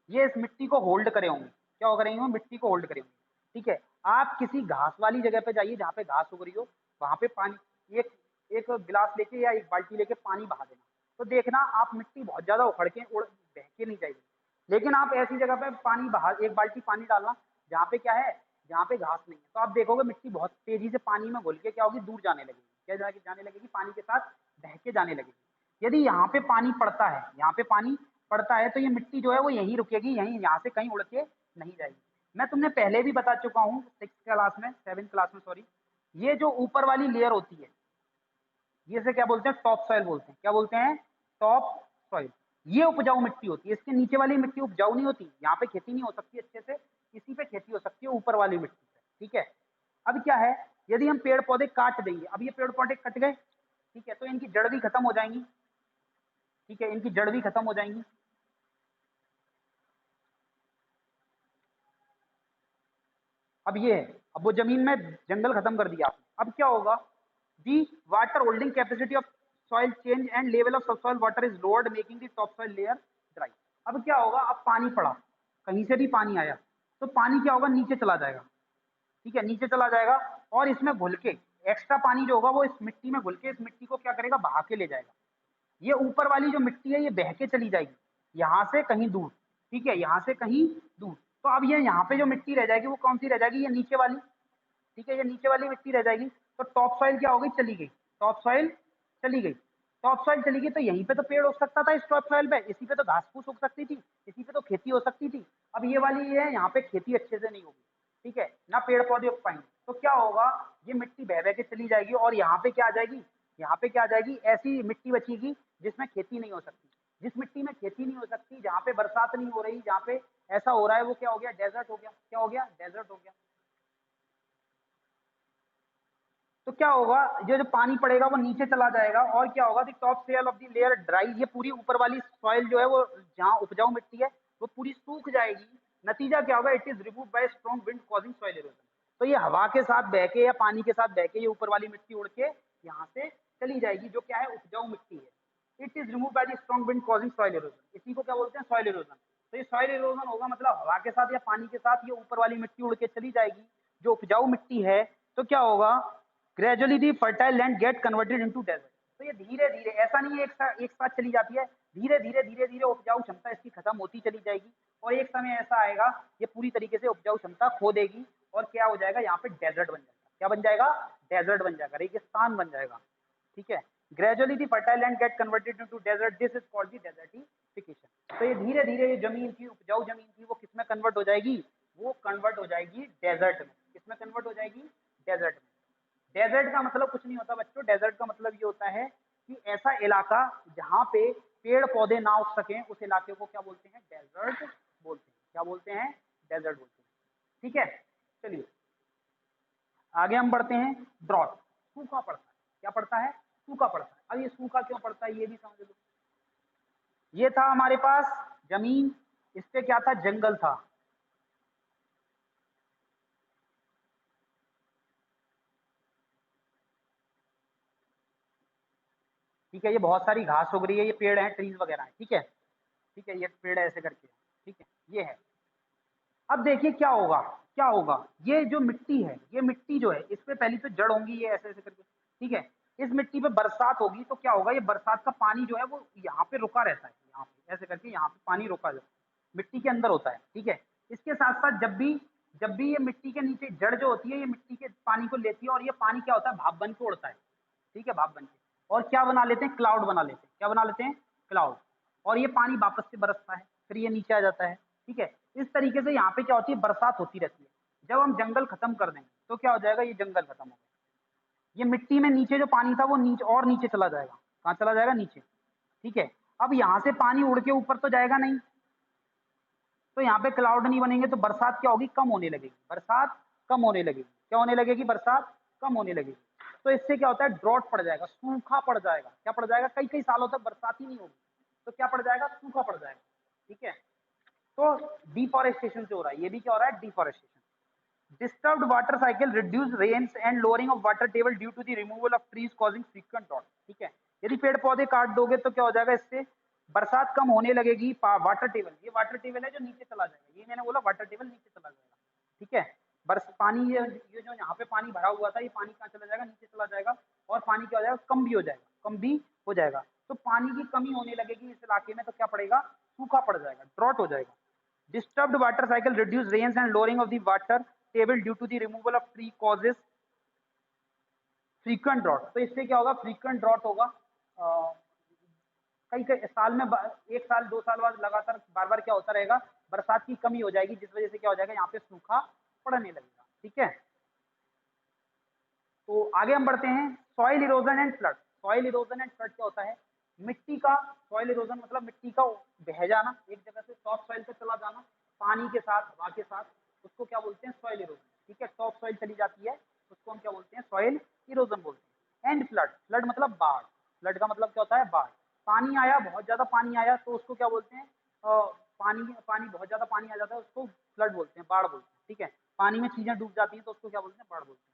ये इस मिट्टी को होल्ड करे होंगे, क्या हो करेंगे, मिट्टी को होल्ड करे होंगे। ठीक है, आप किसी घास वाली जगह पे जाइए जहाँ पे घास उग रही हो, वहां पे पानी एक एक गिलास लेके या एक बाल्टी लेके पानी बहा देना, तो देखना आप मिट्टी बहुत ज्यादा उखड़ के उड़ बह के नहीं जाएगी। लेकिन आप ऐसी जगह पे पानी बहा, एक बाल्टी पानी डालना जहाँ पे क्या है, जहाँ पे घास नहीं है, तो आप देखोगे मिट्टी बहुत तेजी से पानी में घुल के क्या होगी, दूर जाने लगेगी। क्या जाने लगेगी, पानी के साथ बह के जाने लगेगी। यदि यहाँ पे पानी पड़ता है, यहाँ पे पानी पड़ता है, तो ये मिट्टी जो है वो यहीं रुकेगी, यहीं, यहाँ से कहीं उड़ के नहीं जाएगी। मैं तुमने पहले भी बता चुका हूँ 7th क्लास में सॉरी, ये जो ऊपर वाली लेयर होती है, ये से क्या बोलते हैं, टॉप सॉइल बोलते हैं। क्या बोलते हैं, टॉप सॉइल। ये उपजाऊ मिट्टी होती है, इसके नीचे वाली मिट्टी उपजाऊ नहीं होती, यहाँ पे खेती नहीं हो सकती अच्छे से, इसी पे खेती हो सकती है ऊपर वाली मिट्टी पे। ठीक है, अब क्या है, यदि हम पेड़ पौधे काट देंगे, अब ये पेड़ पौधे कट गए, ठीक है, तो इनकी जड़ भी खत्म हो जाएंगी। ठीक है, इनकी जड़ भी खत्म हो जाएंगी। अब ये है, अब वो जमीन में जंगल खत्म कर दिया आपने, अब क्या होगा, the water holding capacity of soil change and level of subsoil water is lowered making the top soil layer dry. अब क्या होगा, अब पानी पड़ा, कहीं से भी पानी आया, तो पानी क्या होगा, नीचे चला जाएगा। ठीक है, नीचे चला जाएगा, और इसमें घुल के एक्स्ट्रा पानी जो होगा वो इस मिट्टी में घुल के इस मिट्टी को क्या करेगा, बहा के ले जाएगा। ये ऊपर वाली जो मिट्टी है ये बह के चली जाएगी यहाँ से कहीं दूर। ठीक है, यहाँ से कहीं दूर। तो अब ये यहाँ पे जो मिट्टी रह जाएगी वो कौन सी रह जाएगी, ये नीचे वाली। ठीक है, ये नीचे वाली मिट्टी रह जाएगी। तो टॉप सॉइल क्या हो गई, चली गई, टॉप सॉइल चली गई। टॉप सॉइल चली गई, तो यहीं पे तो पेड़ उग सकता था, इस टॉप सॉइल पे, इसी पे तो घास फूस उग सकती थी, इसी पे तो खेती हो सकती थी। अब ये वाली ये है, यहाँ पे खेती अच्छे से नहीं होगी। ठीक है ना, पेड़ पौधे उग पाएंगे, तो क्या होगा, ये मिट्टी बह बह के चली जाएगी, और यहाँ पे क्या आ जाएगी, यहाँ पे क्या आ जाएगी, ऐसी मिट्टी बचेगी जिसमें खेती नहीं हो सकती। जिस मिट्टी में खेती नहीं हो सकती, जहाँ पे बरसात नहीं हो रही, जहाँ पे ऐसा हो रहा है, वो क्या हो गया, डेजर्ट हो गया। क्या हो गया, डेजर्ट हो गया। तो क्या होगा, ये जो पानी पड़ेगा वो नीचे चला जाएगा, और क्या होगा, the top cell of the layer dry, ये पूरी ऊपर वाली सॉइल जो है वो जहाँ उपजाऊ मिट्टी है वो पूरी सूख जाएगी। नतीजा क्या होगा, it is remove by strong wind causing soil erosion. तो ये हवा के साथ बह के या पानी के साथ बह के ये ऊपर वाली मिट्टी उड़ के यहाँ से चली जाएगी, जो क्या है, उपजाऊ मिट्टी है। It is remove by the strong wind causing soil erosion, इसी को क्या बोलते हैं, सॉइल इरोजन। तो ये सॉइल इरोजन होगा, मतलब हवा के साथ या पानी के साथ ये ऊपर वाली मिट्टी उड़ के चली जाएगी, जो उपजाऊ मिट्टी है। तो क्या होगा, gradually the fertile land get converted into desert. तो ये धीरे धीरे, ऐसा नहीं है एक साथ चली जाती है, धीरे धीरे उपजाऊ क्षमता इसकी खत्म होती चली जाएगी, और एक समय ऐसा आएगा ये पूरी तरीके से उपजाऊ क्षमता खो देगी, और क्या हो जाएगा, यहाँ पे डेजर्ट बन जाएगा। क्या बन जाएगा, डेजर्ट बन जाएगा, रेगिस्तान बन जाएगा। ठीक है, gradually the fertile land get converted into desert, this is called the desertification. तो ये धीरे धीरे ये जमीन की, उपजाऊ जमीन की, वो किसमें कन्वर्ट हो जाएगी, वो कन्वर्ट हो जाएगी डेजर्ट में। किसमें कन्वर्ट हो जाएगी, डेजर्ट में। डेजर्ट का मतलब कुछ नहीं होता बच्चों, डेजर्ट का मतलब ये होता है कि ऐसा इलाका जहाँ पे पेड़ पौधे ना उग सकें, उस इलाके को क्या बोलते हैं, डेजर्ट बोलते हैं। क्या बोलते हैं, डेजर्ट बोलते हैं। ठीक है, चलिए आगे हम बढ़ते हैं। ड्रॉट, सूखा पड़ता है। क्या पड़ता है, सूखा पड़ता है। अब ये सूखा क्यों पड़ता है ये भी समझ लो। ये था हमारे पास जमीन, इस पे क्या था, जंगल था। ठीक है, ये बहुत सारी घास उग रही है, ये पेड़ है, ट्रीज वगैरह है। ठीक है, ठीक है, ये पेड़ है ऐसे करके। ठीक है, ये है। अब देखिए क्या होगा, क्या होगा, ये जो मिट्टी है, ये मिट्टी जो है, इस पे पहली तो जड़ होंगी, ये ऐसे ऐसे करके। ठीक है, इस मिट्टी पे बरसात होगी, तो क्या होगा, ये बरसात का पानी जो है वो यहाँ पे रुका रहता है, यहाँ पे ऐसे करके, यहाँ पे पानी रुका जाता है, मिट्टी के अंदर होता है। ठीक है, इसके साथ साथ जब भी ये मिट्टी के नीचे जड़ जो होती है, ये मिट्टी के पानी को लेती है, और ये पानी क्या होता है, भाप बन के उड़ता है। ठीक है, भाप बन के, और क्या बना लेते हैं, क्लाउड बना लेते हैं। क्या बना लेते हैं, क्लाउड। और ये पानी वापस से बरसता है, फिर ये नीचे आ जाता है। ठीक है, इस तरीके से यहाँ पे क्या होती है, बरसात होती रहती है। जब हम जंगल खत्म कर देंगे तो क्या हो जाएगा, ये जंगल खत्म हो गया, ये मिट्टी में नीचे जो पानी था वो नीचे और नीचे चला जाएगा। कहाँ चला जाएगा, नीचे। ठीक है, अब यहाँ से पानी उड़ के ऊपर तो जाएगा नहीं, तो यहाँ पे क्लाउड नहीं बनेंगे, तो बरसात क्या होगी, कम होने लगेगी, बरसात कम होने लगेगी। क्या होने लगेगी, बरसात कम होने लगेगी। तो इससे क्या होता है, ड्रॉट पड़ जाएगा, सूखा पड़ जाएगा। क्या पड़ जाएगा, कई कई सालों तक बरसात ही नहीं होगी, तो क्या पड़ जाएगा, सूखा पड़ जाएगा। ठीक है, तो डिफॉरेस्टेशन से हो रहा है, ये भी क्या हो रहा है, deforestation. Disturbed water cycle, reduced rains and lowering of water table due to the removal of trees causing frequent drought। ठीक है, यदि पेड़ पौधे काट दोगे तो क्या हो जाएगा, इससे बरसात कम होने लगेगी। वाटर टेबल, ये वाटर टेबल है जो नीचे चला जाएगा, ये मैंने बोला वाटर टेबल नीचे चला जाएगा। ठीक है, बरस पानी ये जो यहाँ पे पानी भरा हुआ था, ये पानी कहाँ चला जाएगा, नीचे चला जाएगा, और पानी क्या हो जाएगा, कम भी हो जाएगा, कम भी हो जाएगा। तो पानी की कमी होने लगेगी इस इलाके में, तो क्या पड़ेगा, सूखा पड़ जाएगा, ड्रॉट हो जाएगा। Disturbed water cycle reduce rains and lowering of the water table due to the removal of tree causes frequent drought. तो इससे क्या होगा, फ्रीक्वेंट ड्रॉट होगा। कई कई साल में एक साल 2 साल बाद लगातार बार बार क्या होता रहेगा, बरसात की कमी हो जाएगी, जिस वजह से क्या हो जाएगा, यहाँ पे सूखा पड़ने लगेगा। ठीक है, तो आगे हम बढ़ते हैं। Soil erosion and flood. Soil erosion and flood क्या होता है, मिट्टी का, सॉइल इरोजन मतलब मिट्टी का बह जाना, एक जगह से सॉफ्ट सॉइल पे चला जाना पानी के साथ, हवा के साथ, उसको क्या बोलते हैं, सॉइल इरोजन। ठीक है, सॉफ्ट सॉइल चली जाती है, उसको हम क्या बोलते हैं, सॉइल इरोजन बोलते हैं। एंड फ्लड, फ्लड मतलब बाढ़। फ्लड का मतलब क्या होता है, बाढ़। पानी आया, बहुत ज्यादा पानी आया, तो उसको क्या बोलते हैं, पानी पानी बहुत ज्यादा पानी आ जाता है, उसको फ्लड बोलते हैं, बाढ़ बोलते हैं। ठीक है, पानी में चीजें डूब जाती हैं, तो उसको क्या बोलते हैं, बाढ़ बोलते हैं।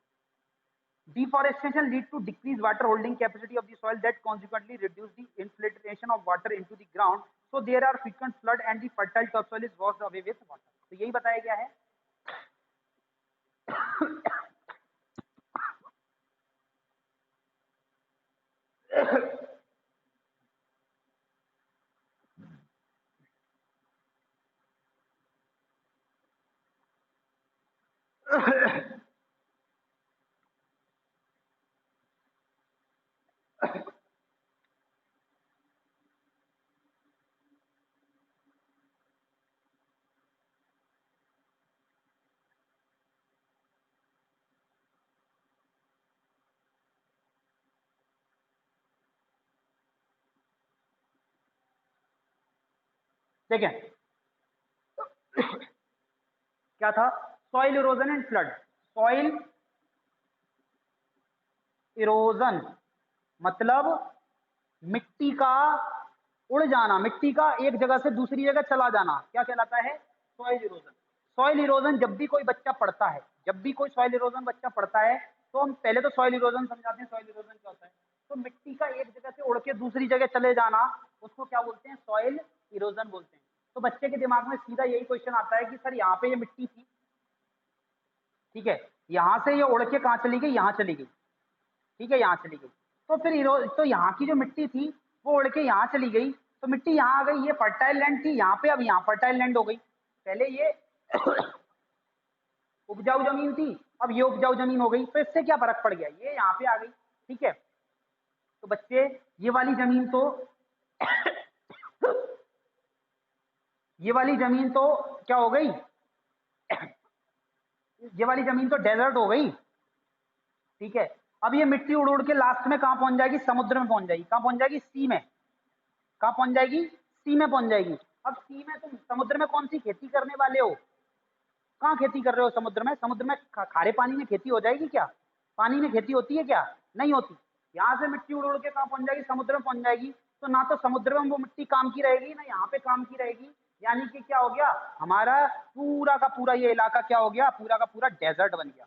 Deforestation leads to decreased water holding capacity of the soil that consequently reduce the infiltration of water into the ground. So there are frequent flood and the fertile topsoil is washed away with water. तो यही बताया गया है। देखें क्या था, soil erosion and flood. Soil erosion मतलब मिट्टी का उड़ जाना, मिट्टी का एक जगह से दूसरी जगह चला जाना, क्या कहलाता है, सॉइल इरोजन। सॉइल इरोजन जब भी कोई बच्चा पढ़ता है, जब भी कोई सॉइल इरोजन बच्चा पढ़ता है, तो हम पहले तो सॉइल इरोजन समझाते हैं, सॉइल इरोजन क्या होता है। तो मिट्टी का एक जगह से उड़ के दूसरी जगह चले जाना, उसको क्या बोलते हैं, सॉइल इरोजन बोलते हैं। तो बच्चे के दिमाग में सीधा यही क्वेश्चन आता है कि सर यहाँ पे ये मिट्टी थी, ठीक है, यहाँ से ये उड़ के कहाँ चली गई, यहाँ चली गई, ठीक है, यहाँ चली गई, तो फिर तो यहाँ की जो मिट्टी थी वो उड़ के यहाँ चली गई, तो मिट्टी यहाँ आ गई, ये फर्टाइल लैंड थी यहाँ पे, अब यहाँ फर्टाइल लैंड हो गई। पहले ये उपजाऊ जमीन थी, अब ये उपजाऊ जमीन हो गई, तो इससे क्या फर्क पड़ गया, ये यहाँ पे आ गई। ठीक है, तो बच्चे ये वाली जमीन तो ये वाली जमीन तो क्या हो गई, ये वाली जमीन तो डेजर्ट हो गई। ठीक है, अब ये मिट्टी उड़ उड़ के लास्ट में कहाँ पहुंच जाएगी, समुद्र में पहुंच जाएगी। कहाँ पहुंच जाएगी, सी में। कहाँ पहुंच जाएगी, सी में पहुंच जाएगी। अब सी में तुम समुद्र में कौन सी खेती करने वाले हो, कहाँ खेती कर रहे हो, समुद्र में। समुद्र में खारे पानी में खेती हो जाएगी क्या, पानी में खेती होती है क्या, नहीं होती। यहाँ से मिट्टी उड़ उड़ के कहाँ पहुंच जाएगी, समुद्र में पहुंच जाएगी। तो ना तो समुद्र में वो मिट्टी काम की रहेगी, ना यहाँ पे काम की रहेगी, यानी कि क्या हो गया, हमारा पूरा का पूरा ये इलाका क्या हो गया, पूरा का पूरा डेजर्ट बन गया।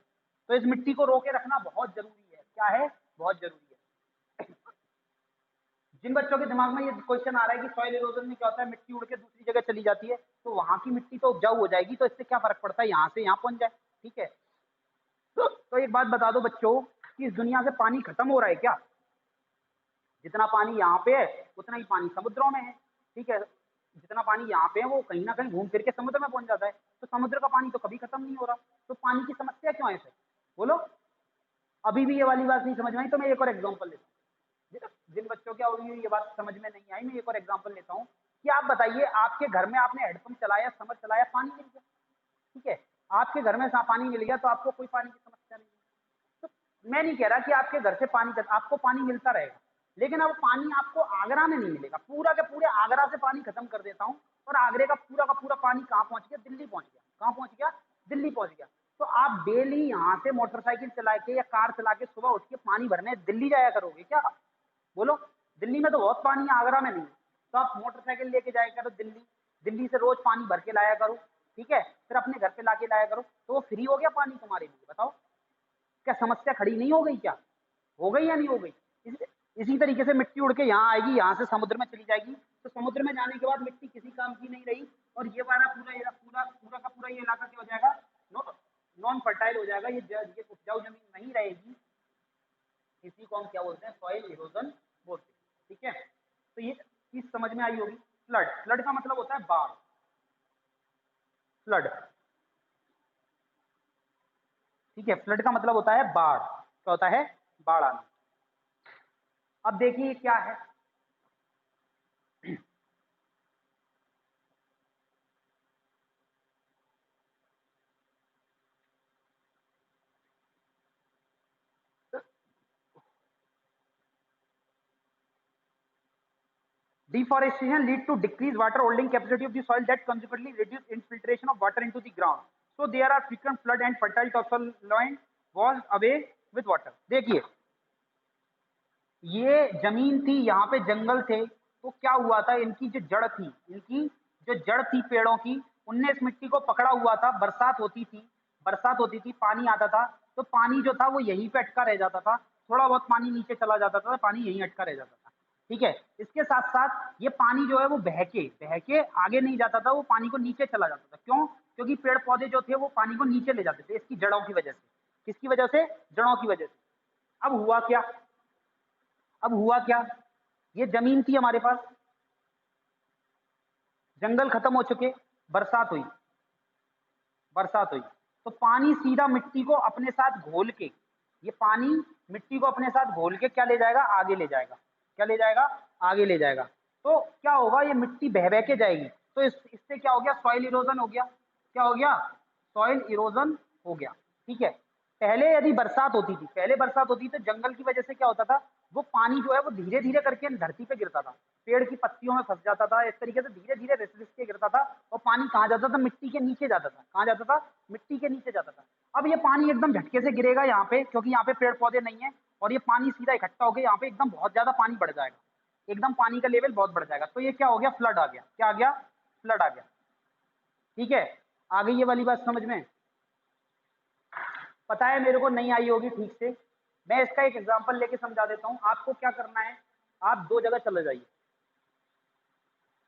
तो इस मिट्टी को रोके रखना बहुत जरूरी है, क्या है, बहुत जरूरी है। जिन बच्चों के दिमाग में ये क्वेश्चन आ रहा है कि सॉइल इरोजन में क्या होता है, मिट्टी उड़ के दूसरी जगह चली जाती है, तो वहां की मिट्टी तो उपजाऊ हो जाएगी, तो इससे क्या फर्क पड़ता है, यहाँ से यहाँ पहुंच जाए। ठीक है, तो एक बात बता दो बच्चों कि इस दुनिया से पानी खत्म हो रहा है क्या, जितना पानी यहाँ पे है उतना ही पानी समुद्रों में है। ठीक है, जितना पानी यहाँ पे है वो कहीं ना कहीं घूम फिर के समुद्र में पहुंच जाता है, तो समुद्र का पानी तो कभी खत्म नहीं हो रहा, तो पानी की समस्या क्यों है फिर, बोलो। अभी भी ये वाली बात नहीं समझ में आई, तो मैं एक और एग्जाम्पल लेता हूँ। जिन बच्चों की अभी ये बात समझ में नहीं आई, मैं एक और एग्जाम्पल लेता हूँ कि आप बताइए, आपके घर में आपने हेडपंप चलाया, समर चलाया, पानी मिल गया, ठीक है, आपके घर में पानी मिल गया, तो आपको कोई पानी की समस्या नहीं है। तो मैं नहीं कह रहा कि आपके घर से पानी, आपको पानी मिलता रहेगा, लेकिन अब पानी आपको आगरा में नहीं मिलेगा, पूरा के पूरे आगरा से पानी खत्म कर देता हूँ, और आगरे का पूरा पानी कहाँ पहुंच गया, दिल्ली पहुंच गया। कहाँ पहुंच गया, दिल्ली पहुंच गया। तो आप डेली यहाँ से मोटरसाइकिल चला के या कार चला के सुबह उठ के पानी भरने दिल्ली जाया करोगे क्या, बोलो। दिल्ली में तो बहुत पानी है, आगरा में नहीं। तो आप मोटरसाइकिल लेके जाया करो दिल्ली, दिल्ली से रोज पानी भर के लाया करो, ठीक है, फिर अपने घर पे लाके लाया करो, तो वो फ्री हो गया पानी तुम्हारे लिए, बताओ। क्या समस्या खड़ी नहीं हो गई, क्या हो गई या नहीं हो गई। इसी तरीके से मिट्टी उड़ के यहाँ आएगी, यहाँ से समुद्र में चली जाएगी, तो समुद्र में जाने के बाद मिट्टी किसी काम की नहीं रही, और ये वाला पूरा पूरा पूरा का पूरा ये इलाका क्या हो जाएगा, नॉन फर्टाइल हो जाएगा, ये उपजाऊ जमीन नहीं रहेगी, इसी को हम क्या बोलते हैं, सॉइल इरोजन बोलते हैं। ठीक है, तो ये चीज समझ में आई होगी। फ्लड, फ्लड का मतलब होता है बाढ़, फ्लड। ठीक है, फ्लड का मतलब होता है बाढ़, क्या होता है, बाढ़ आना। अब देखिए क्या है, deforestation lead to decreased water holding capacity of the soil that consequently reduce infiltration of water into the ground. So there are frequent flood and fertile topsoil land was away with water. देखिए ये जमीन थी, यहाँ पे जंगल थे, तो क्या हुआ था, इनकी जो जड़ थी, इनकी जो जड़ थी पेड़ों की, उनने इस मिट्टी को पकड़ा हुआ था। बरसात होती थी, बरसात होती थी, पानी आता था, तो पानी जो था वो यहीं पे अटका रह जाता था, थोड़ा बहुत पानी नीचे चला जाता था, पानी यहीं अटका रह जाता था। ठीक है, इसके साथ साथ ये पानी जो है वो बह के आगे नहीं जाता था, वो पानी को नीचे चला जाता था। क्यों? क्योंकि पेड़ पौधे जो थे वो पानी को नीचे ले जाते थे, इसकी जड़ों की वजह से। किसकी वजह से? जड़ों की वजह से। अब हुआ क्या, अब हुआ क्या, ये जमीन थी हमारे पास, जंगल खत्म हो चुके, बरसात हुई, बरसात हुई, तो पानी सीधा मिट्टी को अपने साथ घोल के, ये पानी मिट्टी को अपने साथ घोल के क्या ले जाएगा, आगे ले जाएगा। क्या ले जाएगा? आगे ले जाएगा। तो क्या होगा, ये मिट्टी बह बह के जाएगी, तो इससे क्या हो गया, सॉइल इरोजन हो गया। क्या हो गया? सॉइल इरोजन हो गया। ठीक है, पहले यदि बरसात होती थी, पहले बरसात होती तो जंगल की वजह से क्या होता था, वो पानी जो है वो धीरे धीरे करके धरती पे गिरता था, पेड़ की पत्तियों में फंस जाता था, इस तरीके से धीरे धीरे रिस रिस के गिरता था, और पानी कहाँ जाता था, मिट्टी के नीचे जाता था। कहाँ जाता था? मिट्टी के नीचे जाता था। अब ये पानी एकदम झटके से गिरेगा यहाँ पे, क्योंकि यहाँ पे पेड़ पौधे नहीं है, और ये पानी सीधा इकट्ठा होकर यहाँ पे एकदम बहुत ज्यादा पानी बढ़ जाएगा, एकदम पानी का लेवल बहुत बढ़ जाएगा। तो ये क्या हो गया, फ्लड आ गया। क्या आ गया? फ्लड आ गया। ठीक है, आ गई ये वाली बात समझ में? पता है मेरे को नहीं आई होगी ठीक से, मैं इसका एक एग्जांपल लेके समझा देता हूँ। आपको क्या करना है, आप दो जगह चले जाइए,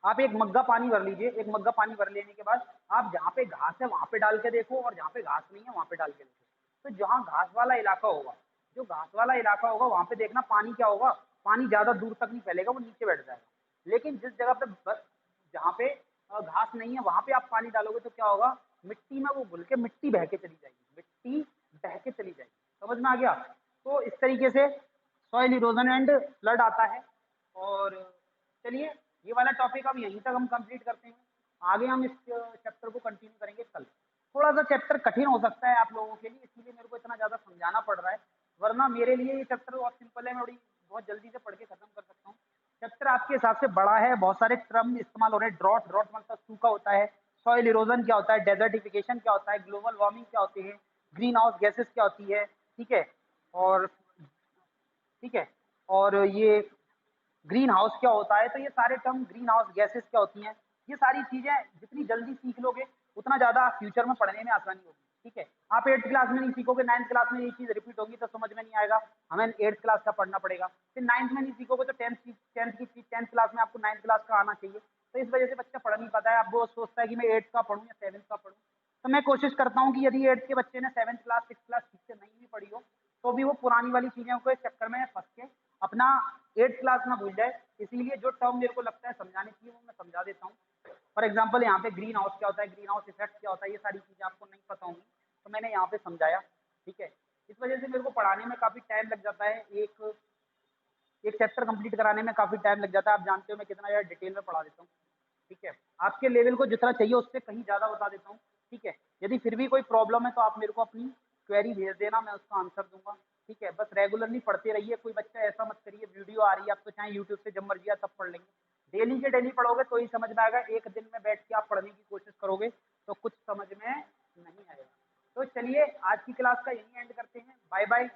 आप एक मग्गा पानी भर लीजिए, एक मग्गा पानी भर लेने के बाद आप जहाँ पे घास है वहां पे डाल के देखो, और जहाँ पे घास नहीं है वहां पे डाल के देखो। तो जहाँ घास वाला इलाका होगा, जो घास वाला इलाका होगा वहां पे देखना पानी क्या होगा, पानी ज्यादा दूर तक नहीं फैलेगा, वो नीचे बैठ जाएगा। लेकिन जिस जगह पे जहाँ पे घास नहीं है वहां पे आप पानी डालोगे तो क्या होगा, मिट्टी में वो घुल के मिट्टी बह के चली जाएगी, मिट्टी बह के चली जाएगी। समझ में आ गया? तो इस तरीके से सॉइल इरोजन एंड फ्लड आता है। और चलिए, ये वाला टॉपिक अब यहीं तक हम कंप्लीट करते हैं, आगे हम इस चैप्टर को कंटिन्यू करेंगे कल। थोड़ा सा चैप्टर कठिन हो सकता है आप लोगों के लिए, इसीलिए मेरे को इतना ज़्यादा समझाना पड़ रहा है, वरना मेरे लिए ये चैप्टर बहुत सिंपल है, मैं बड़ी बहुत जल्दी से पढ़ के खत्म कर सकता हूँ। चैप्टर आपके हिसाब से बड़ा है, बहुत सारे टर्म इस्तेमाल हो रहे हैं। ड्रॉट, ड्रॉट मतलब सूखा होता है, सॉइल इरोजन क्या होता है, डेजर्टिफिकेशन क्या होता है, ग्लोबल वार्मिंग क्या होती है, ग्रीन हाउस गैसेस क्या होती है। ठीक है, और ठीक है, और ये ग्रीन हाउस क्या होता है, तो ये सारे टर्म, ग्रीन हाउस गैसेस क्या होती हैं, ये सारी चीजें जितनी जल्दी सीख लोगे उतना ज्यादा फ्यूचर में पढ़ने में आसानी होगी। ठीक है, आप 8th क्लास में नहीं सीखोगे, 9th क्लास में ये चीज रिपीट होगी तो समझ में नहीं आएगा, हमें 8th क्लास का पढ़ना पड़ेगा। फिर 9th में नहीं सीखोगे तो 10th क्लास में आपको 9th क्लास का आना चाहिए। तो इस वजह से बच्चा पढ़ नहीं पाता है, अब वो सोचता है कि मैं 8th का पढ़ूँ या 7th का पढ़ूँ। तो मैं कोशिश करता हूँ कि यदि 8th के बच्चे ने 7th क्लास 6th क्लास ठीक से नहीं भी पढ़ी हो, तो भी वो पुरानी वाली चीजों को इस चक्कर में फंस के अपना 8th क्लास में भूल जाए। इसीलिए जो टर्म मेरे को लगता है समझाने चाहिए वो मैं समझा देता हूँ। फॉर एग्जाम्पल यहाँ पे ग्रीन हाउस क्या होता है, ग्रीन हाउस इफेक्ट क्या होता है, ये सारी चीजें आपको नहीं पता होंगी, तो मैंने यहाँ पे समझाया। ठीक है, इस वजह से मेरे को पढ़ाने में काफी टाइम लग जाता है, एक एक चैप्टर कंप्लीट कराने में काफी टाइम लग जाता है। आप जानते हो मैं कितना ज्यादा डिटेल में पढ़ा देता हूँ। ठीक है, आपके लेवल को जितना चाहिए उससे कहीं ज्यादा बता देता हूँ। ठीक है, यदि फिर भी कोई प्रॉब्लम है तो आप मेरे को अपनी क्वेरी भेज देना, मैं उसका आंसर दूंगा। ठीक है, बस रेगुलरली पढ़ते रहिए, कोई बच्चा ऐसा मत करिए वीडियो आ रही है आप तो चाहे यूट्यूब से जब मर्जी आए तब पढ़ लेंगे। डेली के डेली पढ़ोगे तो ही समझ में आएगा, एक दिन में बैठ के आप पढ़ने की कोशिश करोगे तो कुछ समझ में नहीं आएगा। तो चलिए आज की क्लास का यही एंड करते हैं, बाय बाय।